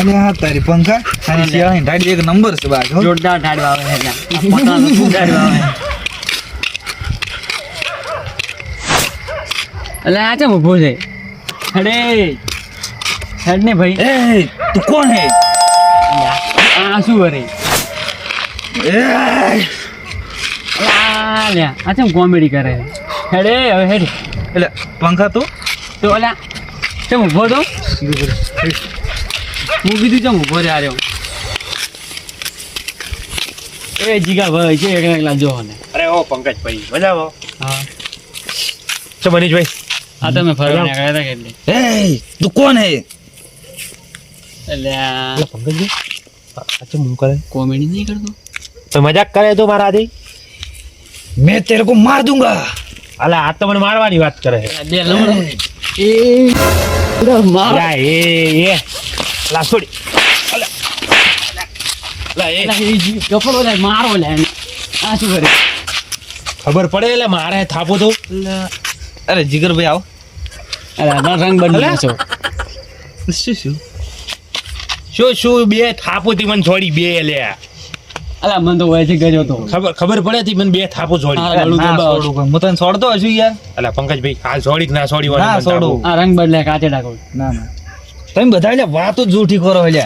અને આ તારી પંખા અને શિયાળાની ઢાળી એક નંબર છે બાજુ જોરદાર ઢાળવા આવે છે પોતાનો ખૂબ ઢાળવા આવે એટલે આ ચમ ઊભો છે અરે હેડ ને ભાઈ એ તું કોણ હે આ શું કરે એ લ્યા આ ચમ કોમેડી કરે હેડે હવે હેડ એટલે પંખા તું તો અલ્યા ચમ ઊભો તો હું કીધું ચમ ઊભો રે આર્યો એ જીગા ભાઈ છે એકલા જો ને અરે ઓ પંકજ ભાઈ મજામાં હા તો મનીષભાઈ આ તમે ફરવા નીકળ્યા હતા કેટલી એ તું કોણ હે એટલે પંકજભાઈ અચ્છા હું કરે કોમેડી નહીં કરતો તો મજાક કરે તો મારાથી मैं तेरे को मार दूंगा અલા આ તો મને મારવાની વાત કરે છે બે લમણો એ માર અલા એ અલા છોડી અલા એ કપડો લે મારો લે આ શું કરે ખબર પડે એટલે મારે થાપો તો અરે જીગર ભાઈ આવો અરે આ રંગ બદલી છો શું શું બે થાપો થી મને છોડી બે લે અલા મન તો વયથી ગયો તો ખબર પડે થી મને બે થાપો છોડી હા, ગળું ના દબાવો. છોડું હું તને છોડતો હશું યાર અલા પંકજભાઈ હાલ છોડી કે ના છોડી ના વાળી છોડું. આ રંગ બદલે કાચે ડાકો ના ના તમે બધા એટલે વાતો જ જૂઠી કરો એટલે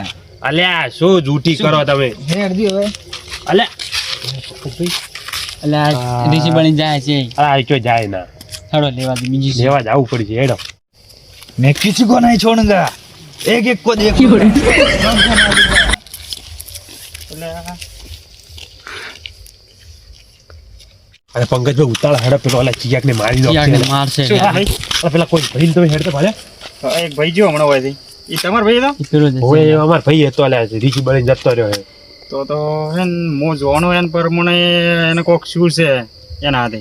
અલ્યા શું જૂઠી કરો તમે હેડજી હવે અલ્યા એટલે આ ઋષિ બની જાય છે આ ચો જાય ના છોડો લેવા દે બીજી લેવા જવું પડશે હેડો मैं किसी को नहीं छोड़ूंगा एक एक को देखूंगा અરે પંકજભાઈ ઉતાળ હેડો પેલો ઓલા ચિયાક ને મારી દો યાર મારશે શું આ ભાઈ? અરે પેલા કોઈ ભાઈ તમે હેડ તો ભાલે એક ભાઈ જો હમણાં હોય એ તમાર ભાઈ તો ઈ પેલો જ હવે છે. અમાર ભાઈ હતો અલ્યા રીચી બળીને જતો રહ્યો હે તો હે મો જોવાનો એન પર મને એને કોક શું છે એના હાથે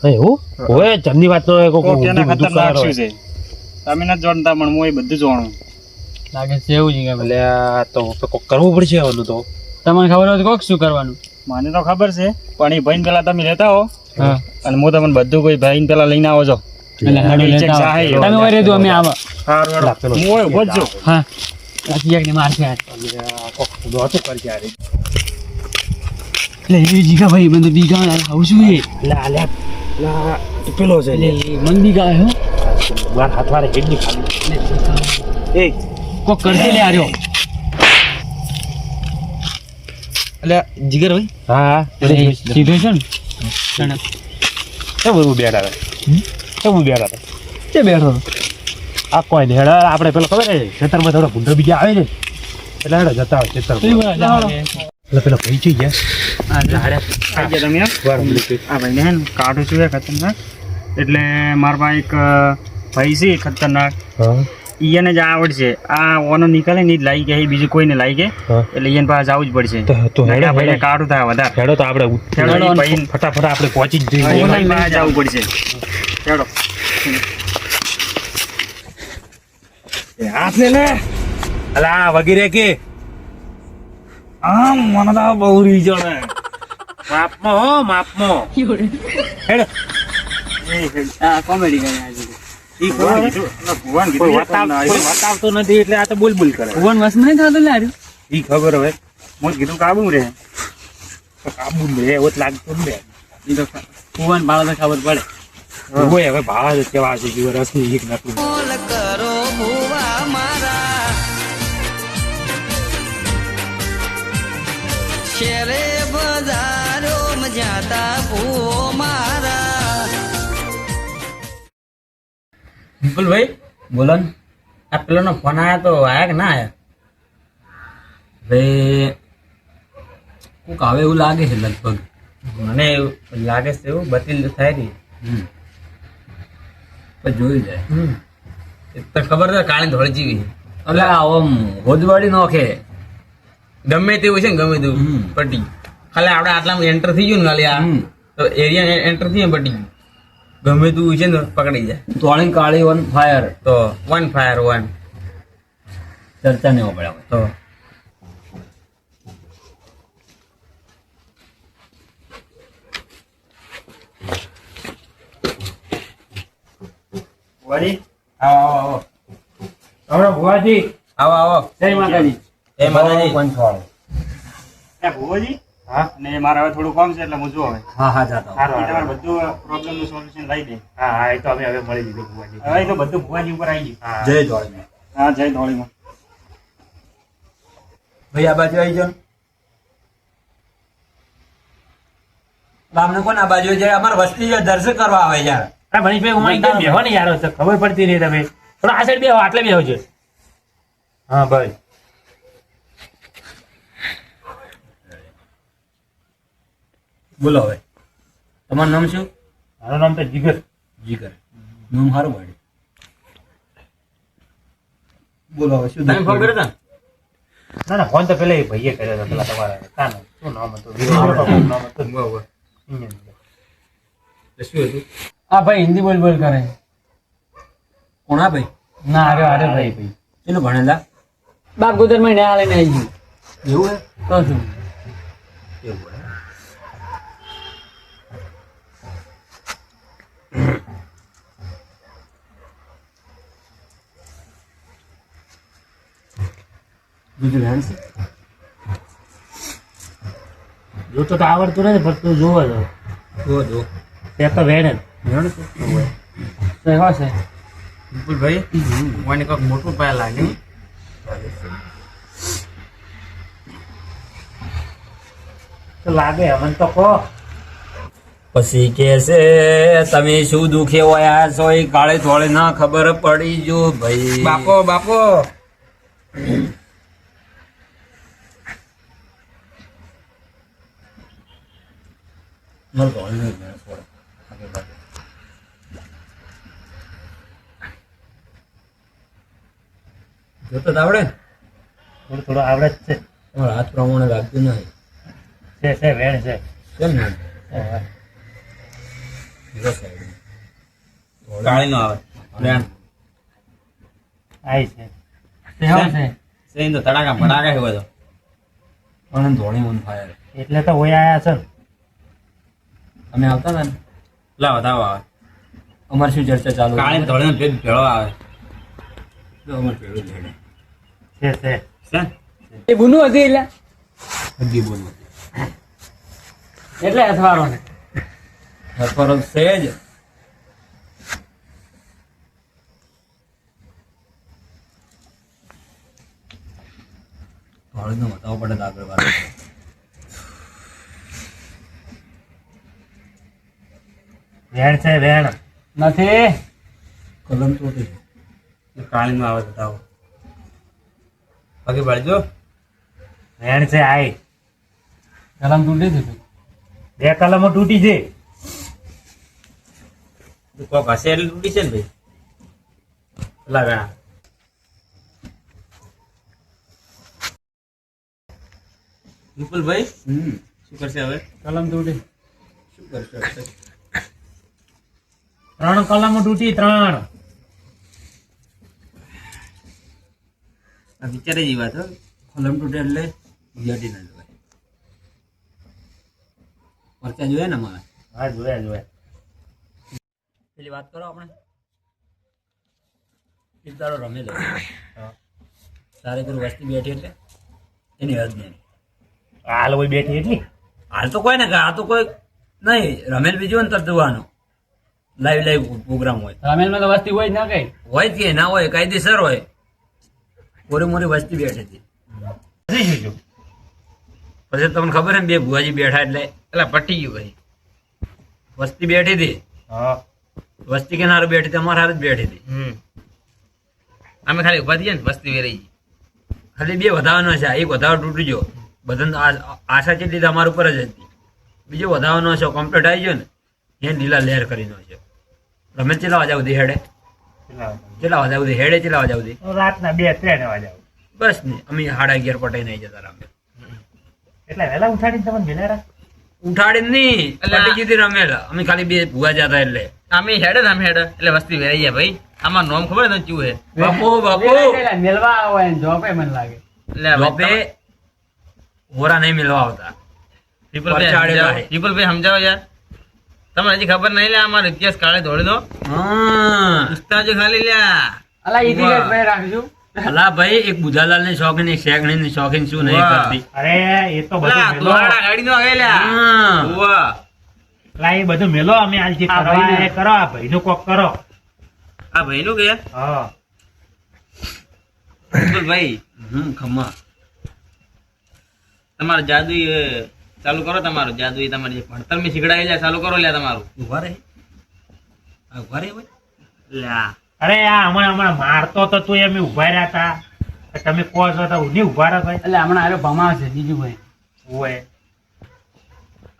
હે હો ઓય જમની વાત નો કોક એના ખતરનાક શું છે તમે નથી જાણતા પણ હું એ બધું જાણું લાગે છે એવું જ કે અલ્યા તો કોક કરવું પડશે આનું તો તમને ખબર હોય તો કોક શું કરવાનું મને તો ખબર છે પણ એ ભાઈને પેલા તમે લેતા હો હા અને હું તમને બધું કોઈ ભાઈને પેલા લઈને આવો છો એટલે હાડો લેતા આવો. સાહેબ. તમે ઓય રેજો અમે આવા અલા, પેલો હું ઓય ઉભો જ છું. હા આ ચિયાક ને મારશે આ અલ્યા, કોક નહોતું કરજે આ રે. એટલે એ જીગા ભાઈ મને તો બીગા આવું શું એ અલ્યા, અલ્યા, અલ્યા, તું પેલો છે લે. એટલે મન બીગા હો મારા હાથ વાળે હેડની ખાલી એ કોક કરશે લે આર્યો એટલે જીગર ભાઈ હા સીધો છે ને કેમ એવું બેઠા હતા કેમ બેઠા હતા તે બેઠો આ કોઈ નહીં હેડા આપણે પેલો ખબર છે ખેતરમાં થોડા ભૂંડો બીજા આવે ને એટલે હેડા જતા હોય ખેતરમાં એટલે પેલો ભાઈ છે ગયા આઈ ગયા તમે આ ભાઈને હે ને કાઢું છું એ ખતરનાક એટલે મારા પાસે એક ભાઈ છે ખતરનાક હા ઈયાને જ આવડશે આ ઓનો નીકળે ને ઈ જ લાઈ ગયા બીજું કોઈને લાઈ ગયા હા એટલે ઈયાને પાસે જવું જ પડશે તો હેડા ભાઈને કાઢું થાય વધારે હેડો તો આપણે હેડો ઈ ભાઈને ફટાફટ આપણે પહોંચી જ જઈએ ઓનલાઈન પાસે જવું પડશે હેડો હાથ લે અલા વગેરે કે આમ મને તો બહુ રી જડે માપમાં હો માપમાં હેડો આ કોમેડી કરે આજે ઈ ભગવાન કોઈ વતાવતો નથી એટલે આ તો બોલ બોલ કરે ભગવાન વસ મને થાતો લે આર્યો ઈ ખબર હવે હું કીધું કાબુ રે કાબુ લે એવું જ લાગતું ને ઈ તો ભગવાન બાળા તો ખબર પડે હોય હવે ભાવ જ કેવા છે જીવ રસની એક નકલું શેરે બજારો મજાતા ભૂ મારા વિપુલભાઈ બોલો ને આ પેલો ફોન આયા તો આયા કે ના આયા ભાઈ કોક આવે એવું લાગે છે લગભગ મને એવું લાગે છે એવું બતિલ તો થાય નહીં પણ જોઈ જાય એ તો ખબર છે કાળી ધોળી જેવી એટલે આમ હોદવાડી નોખે ગમે તેવું છે ને ગમે તેવું પટી ખાલી આપણે આટલામાં એન્ટર થઈ ગયું ને ખાલી આ તો એરિયા એન્ટર થઈ પટી ગયું ગમે તેવું છે ને પકડી જાય તોળી કાળી ઓન ફાયર તો વન ફાયર વન ચર્ચા નહીં પડે તો વળી હમણાં ભુવાજી આવો આવો જય માતાજી. જય માતાજી. એ ભુવાજી હા ને મારે હવે થોડું કામ છે એટલે હું જો હવે હા હા જાતા આવો. સારું એ તમારે સારું. બધું પ્રોબ્લેમનું સોલ્યુશન લઈ દે હા હા એ તો અમે હવે મળી લીધું ભુવાજી. હવે એ તો બધું ભુવાજી ઉપર આવી ગયું હા જય ધોળીમાં. હા જય ધોળીમાં ભાઈ આ બાજુ આવી જાઓ. અમને કોણ આ બાજુ છે? અમારે વસ્તી છે, દર્શન કરવા આવે યાર. હા મનીષભાઈ હું અહીં કેમ બેહો ને યાર તો ખબર પડતી નહીં તમે થોડા આ સાઈડ બેહો આટલે બેહો છે હા ભાઈ બોલો હવે તમારું નામ શું? મારું નામ તો જીગર. જીગર. નામ સારું પાડ્યું. બોલો હવે શું તમે ફોન કર્યો હતો ને? ના ના ફોન તો પેલા એ ભાઈએ કર્યો હતો પેલા તમારા કાનો શું નામ હતું વિરેન્દ્ર નામ હતું બરોબર. ઇન્જિન. એટલે શું હતું? આ ભાઈ હિન્દી બોલ બોલ કરે કોણ આ ભાઈ? ના અરે અરે ભાઈ ભાઈ કેટલું ભણેલા? બાગોદર માં ન્યા લઈને આવી ગયું એવું હે? તો શું એવું હે? બીજું ધ્યાન છે? જોતો તો આવડતું નથી પણ તું જોવો છો જો તે તો વેણ જ. જાણો છો? તો એવા છે વિપુલભાઈ મને કોઈક મોટું પાય લાગે તો લાગે અમને તો કહો પછી કે છે તમે શું દુખે હોય છો એ કાળે થોડે ના ખબર પડી જો ભાઈ. બાપો બાપો મને તો હળવું જ નહીં થોડે. આગળ બાજુ. જોતો તો આવડે ને? થોડું થોડું આવડે જ છે તમારા હાથ પ્રમાણે લાગતું નહીં. છે વેણ છે કેમ ને? હા. બીજો side. કાળી નો આવે લેણ આઈ છે એવા છે સેન તો તડાકા ભડાકા છે બધો પણ ધોળી મન ફાયર. એટલે તો ઓય આયા છે ને અમે આવતા હતા ને લાવો તાવ આવે અમારે શું ચર્ચા ચાલુ કાળી ધોળી નો ભેદ ભેળો આવે અમારે પેલું લેડે છે છે એ ગુનું હતી એટલે હજી બોલવું એટલે અથવારો ને ફરક છે જ. ધોળી નો બતાવવો પડે તો આગળ વાત. વેણ છે વેણ નથી કલમ તોડી કાળી નો આવે તો તાવ બાકી બાળજો વેણ છે આઈ કલમ તૂટી દીધું બે કલમો તૂટી છે કોક હશે એટલે તૂટી છે ને ભાઈ પેલા વેણા વિપુલભાઈ શું કરશે હવે કલમ તૂટી શું કરશો? ત્રણ કલમો તૂટી ત્રણ આ વિચારે જેવી વાત હો કલમ તૂટે એટલે ગુજરાતી ના જોવાય. પરચા જોયા ને અમારે હા જોયા પેલી વાત કરો આપણે એક દાડો રમેલો તારે પેલું વસ્તી બેઠી એટલે એની હદ નહીં. હાલ હોય બેઠી એટલી હાલ તો કોઈ ને આ તો કોઈ નહીં રમેલ બીજું ને તરત જોવાનું લાઈવ પ્રોગ્રામ હોય રામેલમાં તો વસ્તી હોય જ ના કઈ હોય કે ના હોય કાયદેસર હોય. મોરી મોરી વસ્તી બેઠી હતી હજી શું પછી તમને ખબર છે ને બે ભુવાજી બેઠા એટલે એટલે પટી ગયું ભાઈ વસ્તી બેઠી હતી હા વસ્તી કે હારે બેઠી હતી અમારે હારે જ બેઠી હતી. અમે ખાલી ઉભા થઈએ ને વસ્તી વેરાઈ ગઈ ખાલી બે વધાવાનો છે એક વધારો તૂટી ગયો બધાને આશા કેટલી તો અમારા ઉપર જ હતી. બીજો વધાવાનો છે કમ્પ્લીટ આવી ગયો ને એ લીલા લહેર કરીને છે. રમેશ ચેલા વાજા સુધી હેડે ચેલા વાજા સુધી હેડે ચેલા વાજા સુધી રાતના 2-3 વાગ્યા બસ નહીં અમે 11:30 પટાઈ નહીં જતા રમે એટલે વહેલા ઉઠાડીને તમને ભેલા ઉઠાડી નહીં એટલે પટી ગઈ રમેલ અમે ખાલી બે ભૂવા જતા એટલે અમે હેડે ને અમે હેડે એટલે વસ્તી વેરાઈ જાય ભાઈ આમાં નોમ ખબર ને ચૂ હે બાપુ બાપુ મેલવા આવે ને જોપે મને લાગે એટલે બાપે હોરા નહીં મિલવા આવતા વિપુલભાઈ સમજાવો યાર તમને હજી ખબર નહીં લે અમારો ઇતિહાસ કાળે દોડી દો હા પૂછતા જો ખાલી લ્યા અલા ઈથી ભાઈ રાખજો અલા ભાઈ એક બુધાલાલ ની શોખીન એક શેકણી ની શોખીન શું નહીં વાહ. કરતી અરે એ તો બધું લા, મેલો દોરાડા ગાડીનો આવે લ્યા. હા. ઉવ્વા. લા, એ બધું મેલો અમે આજ જે આ કરવા ભાઈને. એ કરો આ ભાઈનું કોક કરો આ ભાઈનું કે હા ભાઈ ખમ્મા તમારો જાદુ ચાલુ કરો, તમારું જાદુ તમારી જે ભણતર મેં શીખડાવી લ્યા ચાલુ કરો લ્યા તમારું. ઉભા રહે આ ઉભા રહે ભાઈ લ્યા અરે આ હમણાં મારતો તો તું એમ ઉભા રહ્યા હતા તમે કહો છો તો હું નહીં ઉભા રહ્યા ભાઈ એટલે હમણાં આરો ભમાવે છે બીજું ભાઈ. ઓય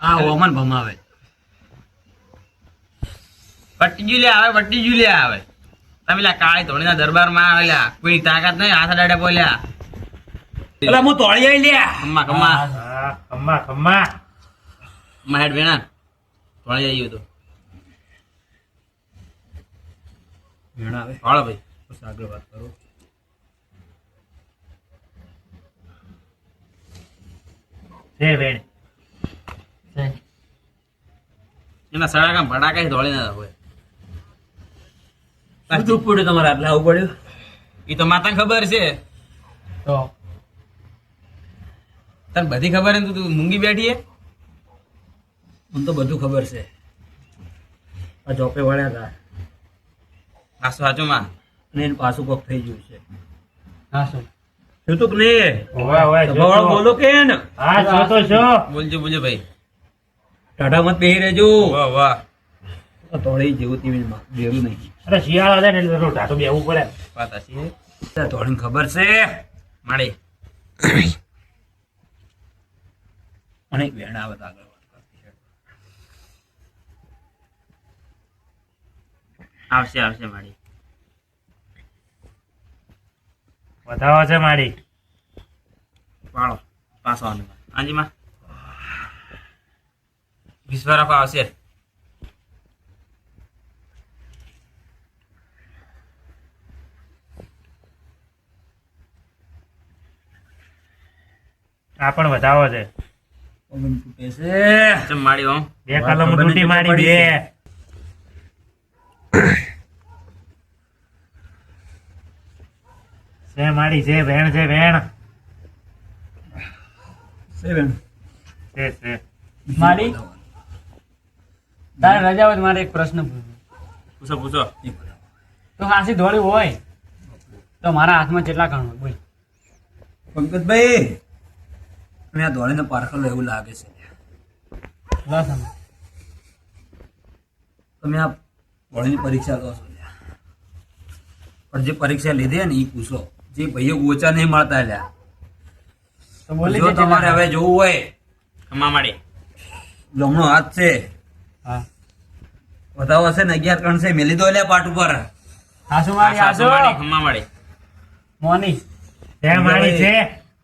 આ ઓમન ભમાવે વટીજુ લ્યા આવે, વટીજુ લ્યા આવે. તમે લ્યા કાળી ધોળીના દરબારમાં આવે લ્યા, કોઈ તાકાત નહીં, હાથ અડાડે બોલ્યા. અલા હું તોળી આઈ લ્યા ખમ્મા ખમ્મા હા ખમ્મા ખમ્મા માહેડ વેણા ધોળી આવ્યું તો ભેણા આવે હાલો ભાઈ. બસ આગળ વાત કરો છે વેણ છે. એના સડાકા ભડાકા ધોળી ના હોય. શું દુઃખ પડ્યું તમારે આટલા આવું પડ્યું એ તો માતાને ખબર છે, તો તને બધી ખબર છે, તું મૂંગી બેઠી હે. મને તો બધું ખબર છે આ ચોપે વળ્યા હતા હાચું હાચું માં અને એનું પાછું કોક થઈ ગયું છે હા શું શું તું નહીં ઓય ઓય સભાવાળો બોલો કે ને હા જો તો છો બોલજો બોલજો ભાઈ. ટાટા મત પહેરી રહેજો વાહ વાહ આ તોળી જેવું ટીવીમાં બેરું નહીં અરે શિયાળો છે ને એટલે તો ઢાટું બેવું પડે વાત હાચી હે. આ તોળીને ખબર છે માળી અને એક વેણ આવે તો આગળ વાત કરતી છે. આવશે આવશે માળી. વધાવો છે મારી વાળો પાછો આને હાજી માં વિશ્વરાપ આવશે. આ પણ વધાવો છે પવન ફૂટે છે ચમ માળી ઓમ બે કલમ તૂટી મારી બે છે મારી છે વેણ છે વેણ છે વેણ છે મારી તારે રજા હોય તો મારે એક પ્રશ્ન પૂછો. પૂછો પૂછો. તો હાસી ધોળી હોય તો મારા હાથમાં કેટલા કણ હોય બોલ. પંકજભાઈ તમે આ દોડીને પારખલો એવું લાગે છે બસ આમ. તમે આ દોડીની પરીક્ષા લો છો લ્યા. પણ જે પરીક્ષા લીધી ને એ પૂછો જે ભાઈઓ ગોચા નહીં મળતા લ્યા તો બોલી જો દે તમારે કેટલા હવે જોવું હોય ખમ્મા માળી. જમણો હાથ છે હા વધાવો હશે ને 11 કણ છે મેલી દો લ્યા પાટ ઉપર હાસુ મારી હાચું હાસુ માળી ખમ્મા માળી. મોની છે મારી છે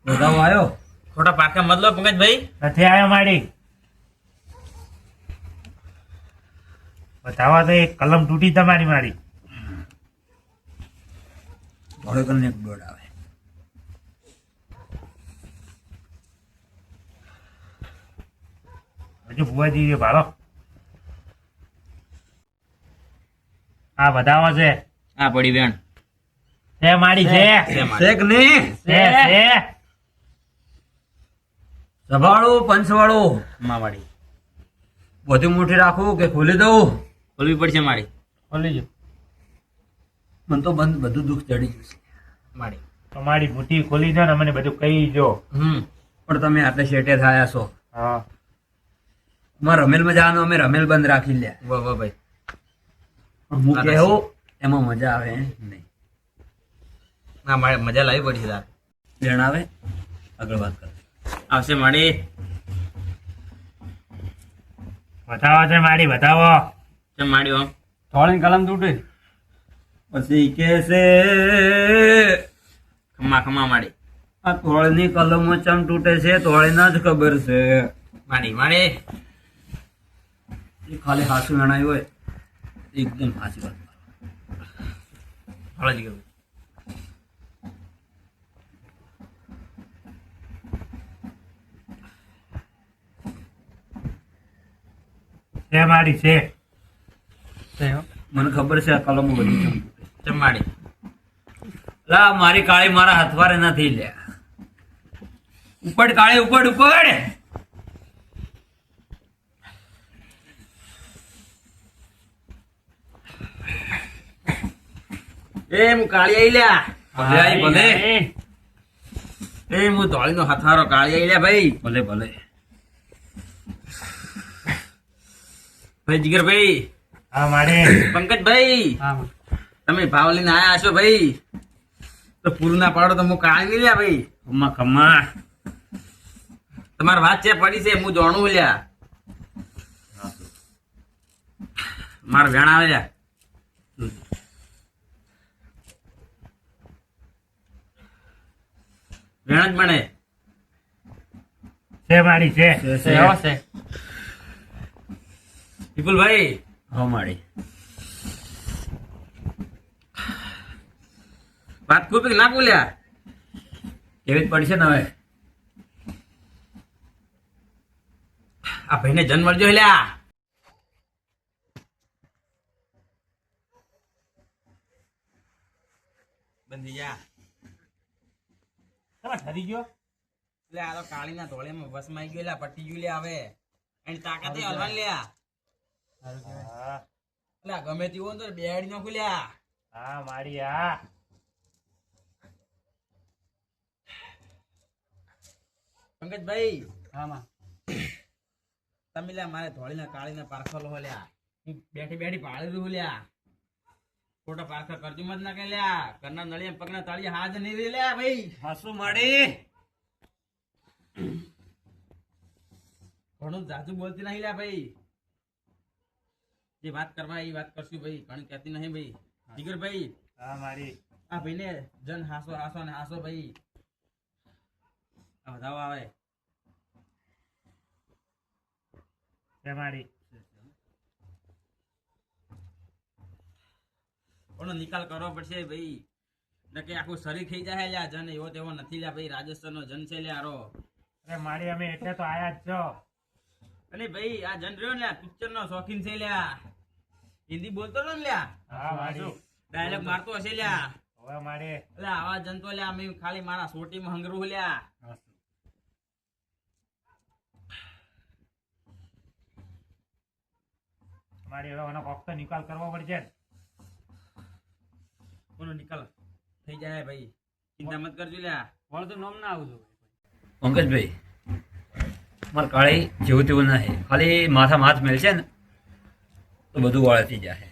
વધાવો આવ્યો ખોટા પાકા મતલબ પંકજભાઈ. નથી આવ્યો મારી બતાવા તો એક કલમ તૂટી તમારી મારી દોડે કરીને એક દોડ આવે હજુ ભુવાજી ભાડો આ બતાવો છે આ પડી વેણ છે મારી છે છે માળી. છે કે નહીં છે છે સભાવાળું પંચવાળું ખમ્મા માળી. બધી મુઠ્ઠી રાખું કે ખોલી દઉં ખોલવી પડશે માળી. ખોલી જો મને તો બંધ બધું દુઃખ ચડી ગયું છે માળી. તમારી બુટી ખોલી દો ને મને બધું કહી જો પણ તમે આટલે શેટે થયા છો હા અમારે રમેલમાં જવાનું અમે રમેલ બંધ રાખી લ્યા વાહ વાહ ભાઈ. પણ હું કહેવું એમાં મજા આવે નહીં ના મારે મજા લાવી પડશે તાર. બેન આવે આગળ વાત કરે આવશે માળી. બતાવો છે મારી બતાવો ચમ માળી ઓમ ધોળીની કલમ તૂટી પછી કે છે ખમ્મા ખમ્મા માળી. આ તોળની કલમો ચમ તૂટે છે તોળીના જ ખબર છે માળી માળી. એ ખાલી હાસું વેણાય હોય એકદમ સાચી વાત હાલો જી ગયું. છે મારી છે છે હો. મને ખબર છે આ કલમો બધી ચમ તૂટે ચમ માળી. લા મારી કાળી મારા હાથવારે નથી લ્યા. ઉપડ કાળી ઉપડ ઉપડ. એ હું કાળી આઈ લ્યા. ભલે આઈ ભલે. એ હું ધોળીનો હથવારો કાળી આઈ લ્યા ભાઈ. ભલે ભલે. ભાઈ જીગરભાઈ, હા મારે પંકજભાઈ, હા તમે ભાવ લઈને આયા હશો ભાઈ, તો પૂરું ના પાડો તો હું કાળી નહીં લ્યા ભાઈ. ખમ્મા ખમ્મા. તમારી વાત છે પડી છે, હું જાણું લ્યા. મારે વેણ આવે લ્યા. વેણ જ બને. છે મારી છે એવો છે વિપુલભાઈ, હો માડી. વાત ખૂબ ના બોલ્યા. એવી જ પડશે ને હવે. આ ભાઈને જન્મ મળજો લ્યા. બંધી જા. ઠરી ગયો એટલે આ તો કાળીના ધોળેમાં વસમાં આવી ગયો લ્યા, પટી ગયું લ્યા. હવે એની તાકાત હલવાની લ્યા. હા એટલે આ ગમે તેવું હોય ને તો બેહાડી નાખું લ્યા. હા મારી હા પંકજભાઈ, હા માં તમે લ્યા મારે ધોળીના કાળીના પારખો લો લ્યા. હું બેઠી બેઠી પાડી રહ્યું લ્યા. ખોટા પારખા કરજો મત ના કે લ્યા. ઘરના નળિયા પગના તળિયા હાથ નહીં રે લ્યા ભાઈ. હાસુ માડી. ઘણું જાજુ બોલતી નહીં લ્યા ભાઈ. જે વાત કરવા એ વાત કરશું ભાઈ, ઘણી કહેતી નહીં ભાઈ. જીગરભાઈ, હા મારી આ ભાઈને જન હાસો હાસો ને હાસો ભાઈ. આ વધાવો આવે. છે મારી કોનો નિકાલ કરવો પડશે ભાઈ. નકે આખું શરીર થઈ જાય લ્યા. જન એવો તેવો નથી લ્યા ભાઈ. રાજસ્થાન નો જન છે લ્યા હારો. અરે મારી અમે એટલે તો આયા જ છો અને ભાઈ આ જન રહ્યો ને લ્યા, પિક્ચર નો શોખીન છે લ્યા. હિન્દી બોલતો ને લ્યા, હા મારી ડાયલોગ મારતો હશે લ્યા. હવે મારી એટલે આવા જન તો લ્યા અમે ખાલી મારા સોટીમાં હંગરું લ્યા. મારી હવે એનો કોક તો નિકાલ કરવો પડશે ને. કોનો નિકાલ થઈ જાય ભાઈ. ચિંતા મત કરજો લ્યા. વળ તો નામ ના આવતું પંકજભાઈ, મારે કાળી જેવું તેવું નહીં, ખાલી માથા માથ મેળશે ને તો બધું વળતી જાય.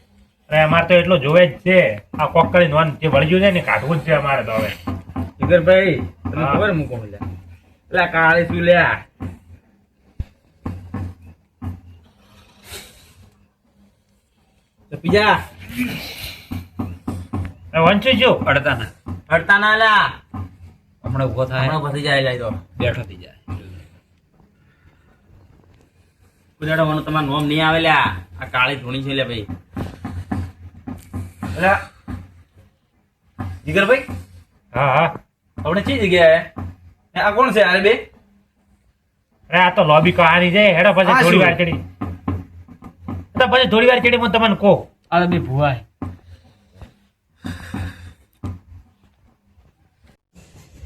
અરે અમારે તો એટલો જોવે જ છે. આ કોક કરી નોન જે વળગ્યું છે ને કાઢવું જ છે અમારે તો હવે. જીગરભાઈ, તમને હા. ખબર મૂકો લ્યા. એટલે આ કાળી શું લ્યા. તો બીજા વંચી છું અડતા ના. હડતા ના લ્યા. હમણાં ઉભો થાય, હમણાં પતી જાય જાય તો બેઠો થઈ જાય. ઉજાડવાનું તમારું નોમ નહીં આવે લ્યા. આ કાળી ધૂણી છે લ્યા ભાઈ. એટલે જીગરભાઈ, હા હા આપણે કઈ જગ્યાએ આ કોણ છે? અરે બે અરે આ તો લોબી કહાની છે. હેડો પછી આ થોડી શું? વાર ચડી તો પછી થોડી વાર ચડી હું તમને કહું. આ બે ભુવાય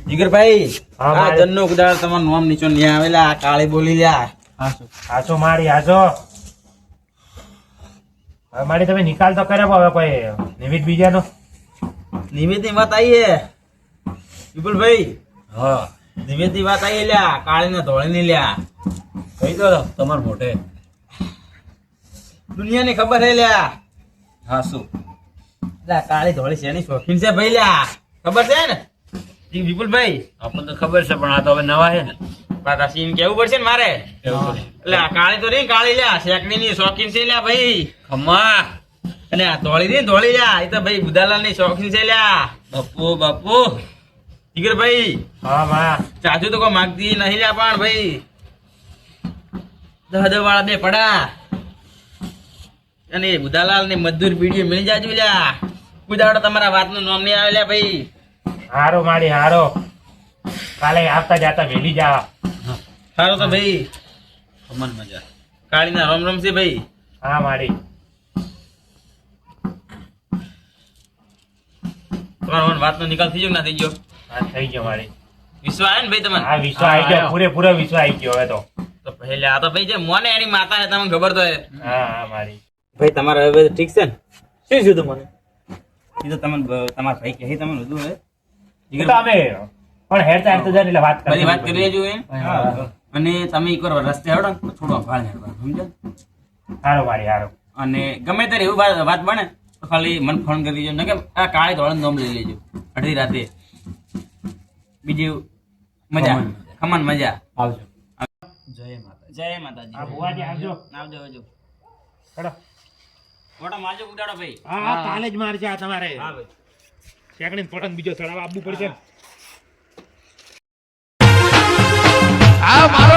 જીગરભાઈ, હા, આ મારે- જનનો ઉદાર તમારું નામ નીચો નહીં આવેલા. આ કાળી બોલી લ્યા. હાચો મારી હાચો. હવે મારી તમે નિકાલ તો કરે હવે કોઈ નિમિત્ત બીજાનો. નિમિત્તની વાત આવી હે વિપુલભાઈ. હા નિમિત્તની વાત આવી લ્યા. કાળી ને ધોળી ની લ્યા. કહી દો તમારે મોઢે. દુનિયાની ખબર હે લ્યા. હા શું? લ્યા કાળી ધોળી શેની શોખીન છે ભાઈ લ્યા. ખબર છે ને જી વિપુલભાઈ? આપણને તો ખબર છે, પણ આ તો હવે નવા છે ને. વાત આ સીન કેવું પડશે ને મારે. એવું પડે. એટલે આ કાળી તો નહીં, કાળી લ્યા શેકણી ની શોખીન છે લ્યા ભાઈ. ખમ્મા. અને આ ધોળી ની ધોળી લ્યા એ તો ભાઈ બુધાલાલ ની શોખીન છે લ્યા. બાપુ બાપુ. જીગરભાઈ, હા માં ચાચુ તો કોઈ માગતી નહીં લ્યા. પણ ભાઈ 10 વાળા બે પડા અને બુધાલાલ ની મજદૂર પીડીઓ મળી જાજો લ્યા. બુધાવડો તમારા વાત નું નામ નહીં આવે લ્યા ભાઈ. હારો મારી હારો. કાલે આવતા જાતા વેલી જા. સારું તો ભાઈ ખમણ મજા. કાળીના રામ રામ છે ભાઈ. હા મારી તમારો વાતનો નિકાલ થઈ ગયો કે ના થઈ ગયો? હા થઈ ગયો મારી. વિશ્વાસ આવે ને ભાઈ તમને? હા વિશ્વાસ આવી ગયો, પૂરેપૂરો વિશ્વાસ આવી ગયો હવે તો. તો પહેલે આ તો ભાઈ જે મોને એની માતા છે તમને ખબર તો હે. હા હા મારી. ભાઈ તમારે હવે બધું ઠીક છે ને? શું થયું મને? એ તો તમને તમારા ભાઈ કહે તમને બધું હે. એ તો અમે પણ હેરતા હેરતા જાય એટલે વાત બધી વાત કરી કરી લેજો એમ. અને તમે એક વાર રસ્તે આવડો ને તો થોડો ભાળ હેડવા સમજો. સારો મારી સારો. અને ગમે ત્યારે એવું વાત બને તો ખાલી મને ફોન કરી દેજો ને કે આ કાળી ધોળાનું નામ લઈ લેજો અડધી રાતે. બીજું મજા ખમણ મજા. આવજો. જય માતાજી. હા ભુવાજી આવજો. આવજો આવજો. ચલો. ફોટો મારજો ઉડાડો ભાઈ. હા હા કાલે જ મારજે આ તમારે. હા ભાઈ. શેકડીને પતંગ બીજો ચડાવવા આપવું પડશે ને. આ મારો